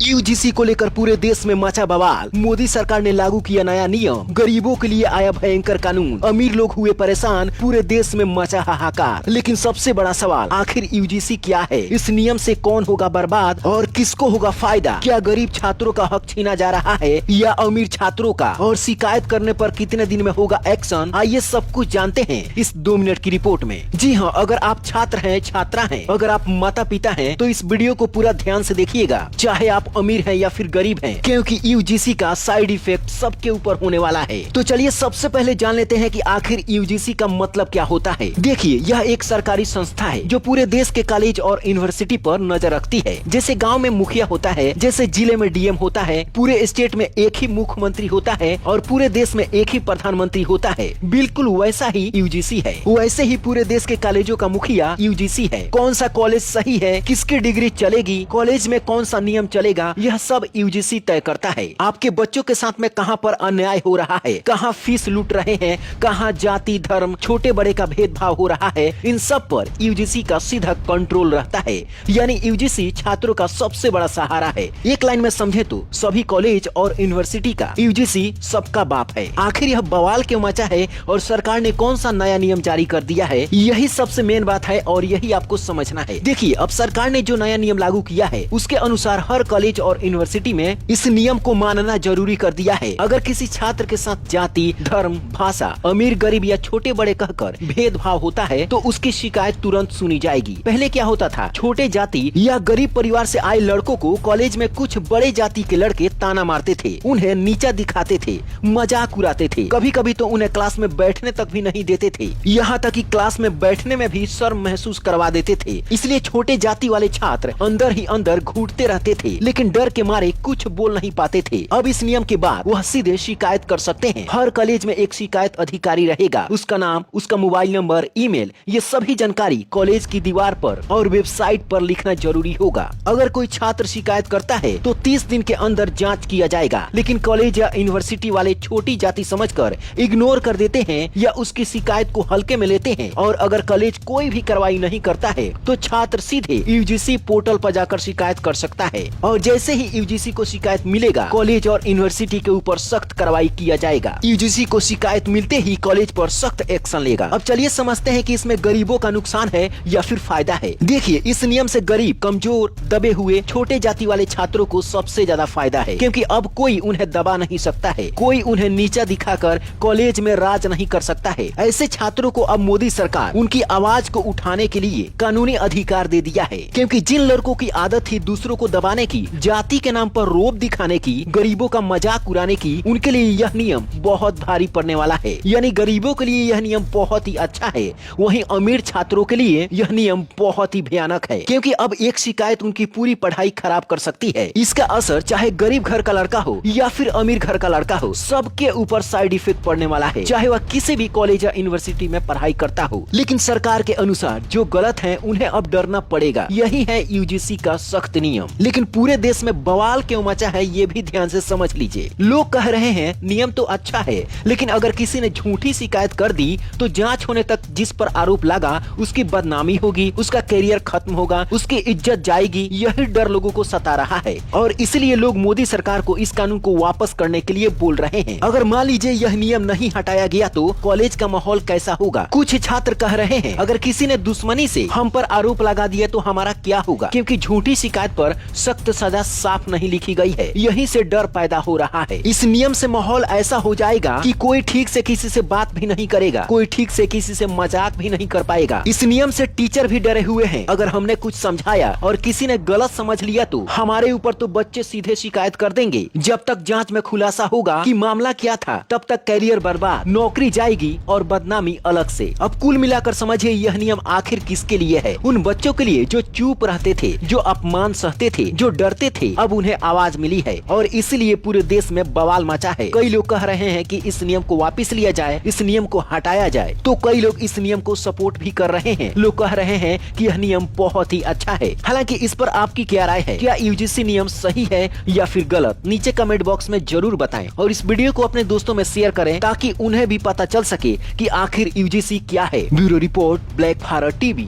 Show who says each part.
Speaker 1: UGC को लेकर पूरे देश में मचा बवाल। मोदी सरकार ने लागू किया नया नियम, गरीबों के लिए आया भयंकर कानून, अमीर लोग हुए परेशान, पूरे देश में मचा हाहाकार। लेकिन सबसे बड़ा सवाल, आखिर यूजीसी क्या है? इस नियम से कौन होगा बर्बाद और किसको होगा फायदा? क्या गरीब छात्रों का हक छीना जा रहा है या अमीर छात्रों का? और शिकायत करने पर कितने दिन में होगा एक्शन? आइए सब कुछ जानते हैं इस 2 मिनट की रिपोर्ट में। जी हाँ, अगर आप छात्र हैं, छात्रा हैं, अगर आप माता पिता हैं तो इस वीडियो को पूरा ध्यान से देखिएगा, चाहे आप अमीर हैं या फिर गरीब हैं, क्योंकि यूजीसी का साइड इफेक्ट सबके ऊपर होने वाला है। तो चलिए सबसे पहले जान लेते हैं कि आखिर यूजीसी का मतलब क्या होता है। देखिए, यह एक सरकारी संस्था है जो पूरे देश के कॉलेज और यूनिवर्सिटी पर नजर रखती है। जैसे गाँव में मुखिया होता है, जैसे जिले में डीएम होता है, पूरे स्टेट में एक ही मुख्यमंत्री होता है और पूरे देश में एक ही प्रधानमंत्री होता है, बिल्कुल वैसा ही यूजीसी है। वैसे ही पूरे देश के कॉलेजों का मुखिया यूजीसी है। कौन सा कॉलेज सही है, किसकी डिग्री चलेगी, कॉलेज में कौन सा नियम चलेगा, यह सब यूजीसी तय करता है। आपके बच्चों के साथ में कहां पर अन्याय हो रहा है, कहां फीस लूट रहे हैं, कहां जाति धर्म छोटे बड़े का भेदभाव हो रहा है, इन सब पर यूजीसी का सीधा कंट्रोल रहता है। यानी यूजीसी छात्रों का सबसे बड़ा सहारा है। एक लाइन में समझे तो सभी कॉलेज और यूनिवर्सिटी का यूजीसी सबका बाप है। आखिर यह बवाल क्यों मचा है और सरकार ने कौन सा नया नियम जारी कर दिया है, यही सबसे मेन बात है और यही आपको समझना है। देखिए, अब सरकार ने जो नया नियम लागू किया है उसके अनुसार हर कॉलेज और यूनिवर्सिटी में इस नियम को मानना जरूरी कर दिया है। अगर किसी छात्र के साथ जाति धर्म भाषा अमीर गरीब या छोटे बड़े कहकर भेदभाव होता है तो उसकी शिकायत तुरंत सुनी जाएगी। पहले क्या होता था, छोटे जाति या गरीब परिवार से आए लड़कों को कॉलेज में कुछ बड़े जाति के लड़के ताना मारते थे, उन्हें नीचा दिखाते थे, मजाक उड़ाते थे, कभी कभी तो उन्हें क्लास में बैठने तक भी नहीं देते थे, यहाँ तक कि क्लास में बैठने में भी शर्म महसूस करवा देते थे। इसलिए छोटे जाति वाले छात्र अंदर ही अंदर घुटते रहते थे, लेकिन डर के मारे कुछ बोल नहीं पाते थे। अब इस नियम के बाद वह सीधे शिकायत कर सकते हैं। हर कॉलेज में एक शिकायत अधिकारी रहेगा, उसका नाम, उसका मोबाइल नंबर, ईमेल, ये सभी जानकारी कॉलेज की दीवार पर और वेबसाइट पर लिखना जरूरी होगा। अगर कोई छात्र शिकायत करता है तो 30 दिन के अंदर जांच किया जाएगा। लेकिन कॉलेज या यूनिवर्सिटी वाले छोटी जाति समझकर इग्नोर कर देते हैं या उसकी शिकायत को हल्के में लेते हैं और अगर कॉलेज कोई भी कार्रवाई नहीं करता है तो छात्र सीधे यूजीसी पोर्टल पर जाकर शिकायत कर सकता है और जैसे ही यूजीसी को शिकायत मिलेगा कॉलेज और यूनिवर्सिटी के ऊपर सख्त कार्रवाई किया जाएगा। यूजीसी को शिकायत मिलते ही कॉलेज पर सख्त एक्शन लेगा। अब चलिए समझते हैं कि इसमें गरीबों का नुकसान है या फिर फायदा है। देखिए, इस नियम से गरीब, कमजोर, दबे हुए, छोटे जाति वाले छात्रों को सबसे ज्यादा फायदा है, क्योंकि अब कोई उन्हें दबा नहीं सकता है, कोई उन्हें नीचा दिखाकर कॉलेज में राज नहीं कर सकता है। ऐसे छात्रों को अब मोदी सरकार उनकी आवाज को उठाने के लिए कानूनी अधिकार दे दिया है, क्योंकि जिन लड़कों की आदत थी दूसरों को दबाने की, जाति के नाम पर रोब दिखाने की, गरीबों का मजाक उड़ाने की, उनके लिए यह नियम बहुत भारी पड़ने वाला है। यानी गरीबों के लिए यह नियम बहुत ही अच्छा है, वहीं अमीर छात्रों के लिए यह नियम बहुत ही भयानक है, क्योंकि अब एक शिकायत उनकी पूरी पढ़ाई खराब कर सकती है। इसका असर चाहे गरीब घर का लड़का हो या फिर अमीर घर का लड़का हो, सबके ऊपर साइड इफेक्ट पड़ने वाला है, चाहे वह किसी भी कॉलेज या यूनिवर्सिटी में पढ़ाई करता हो। लेकिन सरकार के अनुसार जो गलत है उन्हें अब डरना पड़ेगा, यही है यूजीसी का सख्त नियम। लेकिन पूरे देश में बवाल क्यों मचा है ये भी ध्यान से समझ लीजिए। लोग कह रहे हैं नियम तो अच्छा है, लेकिन अगर किसी ने झूठी शिकायत कर दी तो जांच होने तक जिस पर आरोप लगा उसकी बदनामी होगी, उसका करियर खत्म होगा, उसकी इज्जत जाएगी, यही डर लोगों को सता रहा है और इसलिए लोग मोदी सरकार को इस कानून को वापस करने के लिए बोल रहे हैं। अगर मान लीजिए यह नियम नहीं हटाया गया तो कॉलेज का माहौल कैसा होगा? कुछ छात्र कह रहे हैं अगर किसी ने दुश्मनी से हम पर आरोप लगा दिया तो हमारा क्या होगा, क्योंकि झूठी शिकायत पर सख्त सजा साफ नहीं लिखी गई है, यही से डर पैदा हो रहा है। इस नियम से माहौल ऐसा हो जाएगा कि कोई ठीक से किसी से बात भी नहीं करेगा, कोई ठीक से किसी से मजाक भी नहीं कर पाएगा। इस नियम से टीचर भी डरे हुए हैं, अगर हमने कुछ समझाया और किसी ने गलत समझ लिया तो हमारे ऊपर तो बच्चे सीधे शिकायत कर देंगे। जब तक जांच में खुलासा होगा कि मामला क्या था तब तक करियर बर्बाद, नौकरी जाएगी और बदनामी अलग से। अब कुल मिलाकर समझिए यह नियम आखिर किसके लिए है? उन बच्चों के लिए जो चुप रहते थे, जो अपमान सहते थे, जो डरते थे, अब उन्हें आवाज मिली है और इसलिए पूरे देश में बवाल मचा है। कई लोग कह रहे हैं कि इस नियम को वापस लिया जाए, इस नियम को हटाया जाए, तो कई लोग इस नियम को सपोर्ट भी कर रहे हैं। लोग कह रहे हैं कि यह नियम बहुत ही अच्छा है। हालांकि इस पर आपकी क्या राय है? क्या यूजीसी नियम सही है या फिर गलत? नीचे कमेंट बॉक्स में जरूर बताएं और इस वीडियो को अपने दोस्तों में शेयर करें ताकि उन्हें भी पता चल सके कि आखिर यूजीसी क्या है। Bureau report, black Bharat TV.